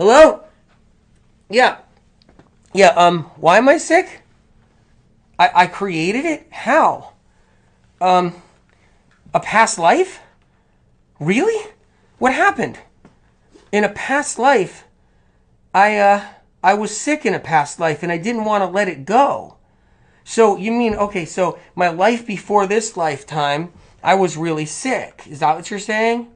Hello? Yeah. Why am I sick? I created it? How? A past life? Really? What happened? In a past life, I was sick in a past life and I didn't want to let it go. So you mean, okay, so my life before this lifetime, I was really sick. Is that what you're saying?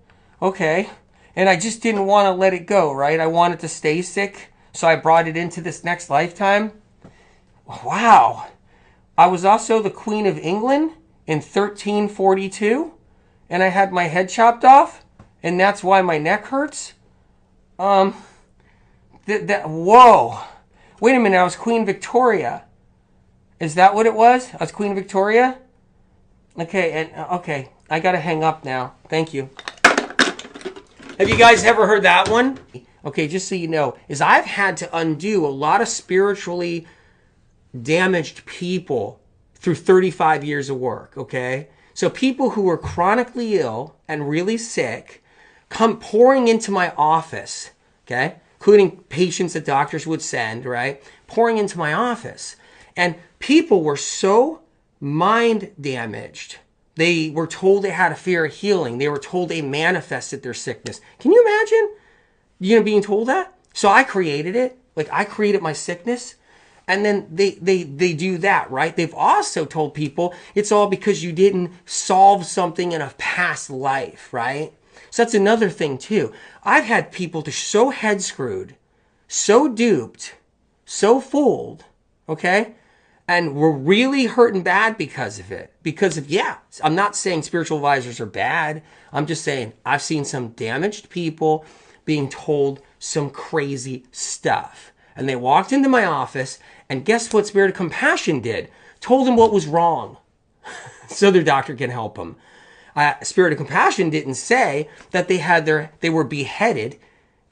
Okay. And I just didn't want to let it go, right? I wanted to stay sick, so I brought it into this next lifetime. Wow. I was also the Queen of England in 1342, and I had my head chopped off, and that's why my neck hurts. Whoa. Wait a minute, I was Queen Victoria. Is that what it was? I was Queen Victoria? Okay, I gotta hang up now. Thank you. Have you guys ever heard that one? Okay, just so you know, is I've had to undo a lot of spiritually damaged people through 35 years of work, okay? So people who are chronically ill and really sick come pouring into my office, okay? Including patients that doctors would send, right? Pouring into my office. And people were so mind damaged. They were told they had a fear of healing. They were told they manifested their sickness. Can you imagine, being told that? So I created it. Like, I created my sickness. And then they do that, right? They've also told people it's all because you didn't solve something in a past life, right? So that's another thing too. I've had people that are so head screwed, so duped, so fooled, okay? And we're really hurting bad because of it. I'm not saying spiritual advisors are bad. I'm just saying I've seen some damaged people being told some crazy stuff. And they walked into my office, and guess what Spirit of Compassion did? Told them what was wrong so their doctor can help them. Spirit of Compassion didn't say that they were beheaded,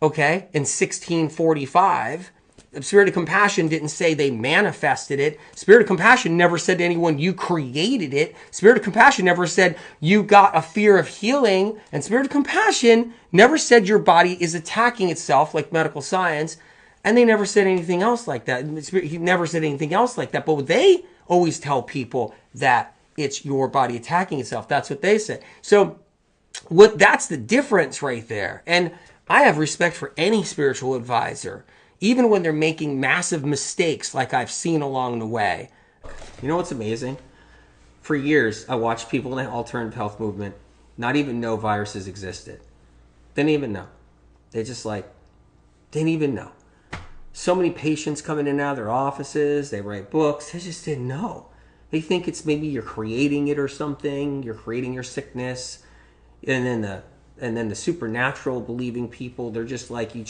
okay, in 1645. Spirit of Compassion didn't say they manifested it. Spirit of Compassion never said to anyone, you created it. Spirit of Compassion never said you got a fear of healing. And Spirit of Compassion never said your body is attacking itself like medical science. And they never said anything else like that. He never said anything else like that. But they always tell people that it's your body attacking itself. That's what they say. So that's the difference right there. And I have respect for any spiritual advisor, even when they're making massive mistakes like I've seen along the way. You know what's amazing? For years, I watched people in the alternative health movement not even know viruses existed. Didn't even know. They just didn't even know. So many patients come in and out of their offices, they write books, they just didn't know. They think it's maybe you're creating it or something, you're creating your sickness. And then the supernatural believing people, they're just like, you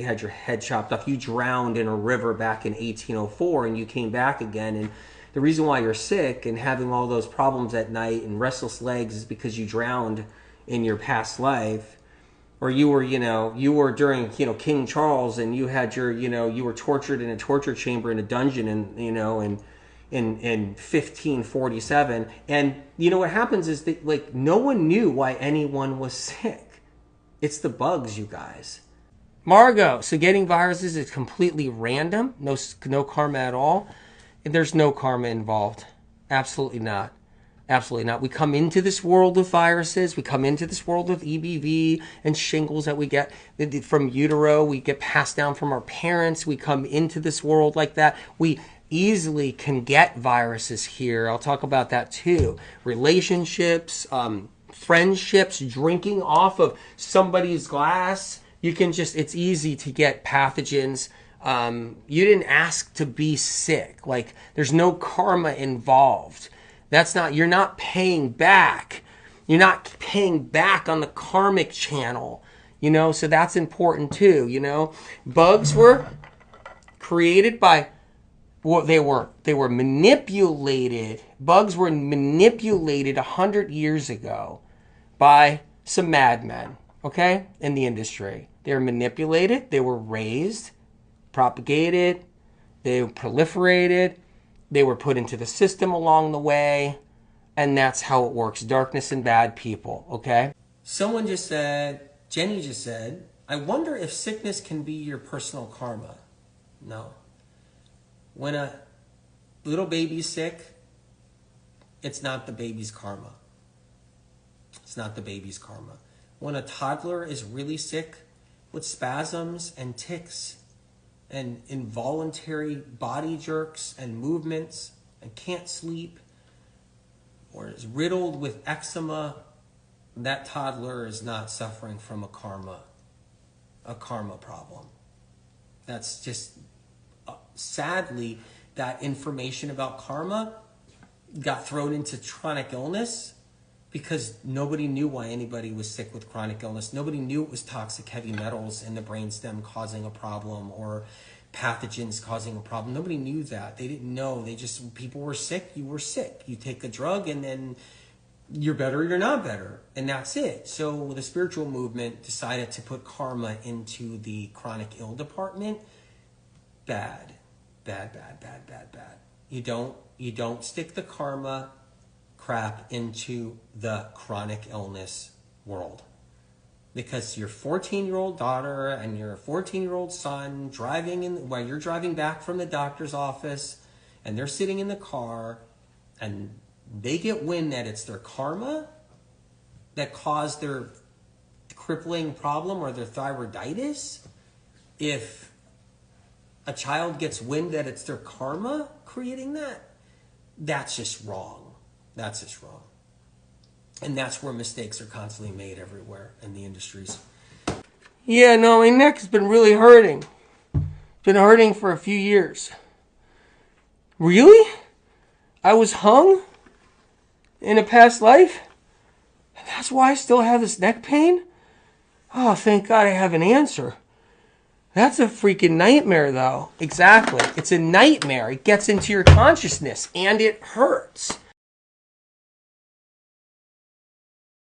had your head chopped off. You drowned in a river back in 1804 and you came back again. And the reason why you're sick and having all those problems at night and restless legs is because you drowned in your past life. Or you were during, King Charles and you had you were tortured in a torture chamber in a dungeon in 1547. And what happens is that no one knew why anyone was sick. It's the bugs, you guys. Margot, so getting viruses is completely random, no karma at all. There's no karma involved. Absolutely not. Absolutely not. We come into this world with viruses. We come into this world with EBV and shingles that we get from utero. We get passed down from our parents. We come into this world like that. We easily can get viruses here. I'll talk about that too. Relationships, friendships, drinking off of somebody's glass. It's easy to get pathogens. You didn't ask to be sick. There's no karma involved. You're not paying back. You're not paying back on the karmic channel, so that's important too, Bugs were created by, they were manipulated. Bugs were manipulated 100 years ago by some madmen, okay, in the industry. They were manipulated, they were raised, propagated, they proliferated, they were put into the system along the way, and that's how it works. Darkness and bad people, okay? Jenny just said, I wonder if sickness can be your personal karma. No. When a little baby's sick, it's not the baby's karma. It's not the baby's karma. When a toddler is really sick with spasms and tics and involuntary body jerks and movements and can't sleep, or is riddled with eczema, that toddler is not suffering from a karma problem. That's just, sadly, that information about karma got thrown into chronic illness because nobody knew why anybody was sick with chronic illness. Nobody knew it was toxic heavy metals in the brainstem causing a problem or pathogens causing a problem. Nobody knew that. They didn't know. People were sick, you were sick. You take a drug and then you're better or you're not better. And that's it. So the spiritual movement decided to put karma into the chronic ill department. Bad. You don't stick the karma crap into the chronic illness world. Because your 14-year-old daughter and your 14-year-old son while you're driving back from the doctor's office and they're sitting in the car and they get wind that it's their karma that caused their crippling problem or their thyroiditis. If a child gets wind that it's their karma creating that, that's just wrong. That's just wrong. And that's where mistakes are constantly made everywhere in the industries. Yeah, no, my neck has been really hurting. Been hurting for a few years. Really? I was hung in a past life? And that's why I still have this neck pain? Oh, thank God I have an answer. That's a freaking nightmare, though. Exactly. It's a nightmare. It gets into your consciousness, and it hurts.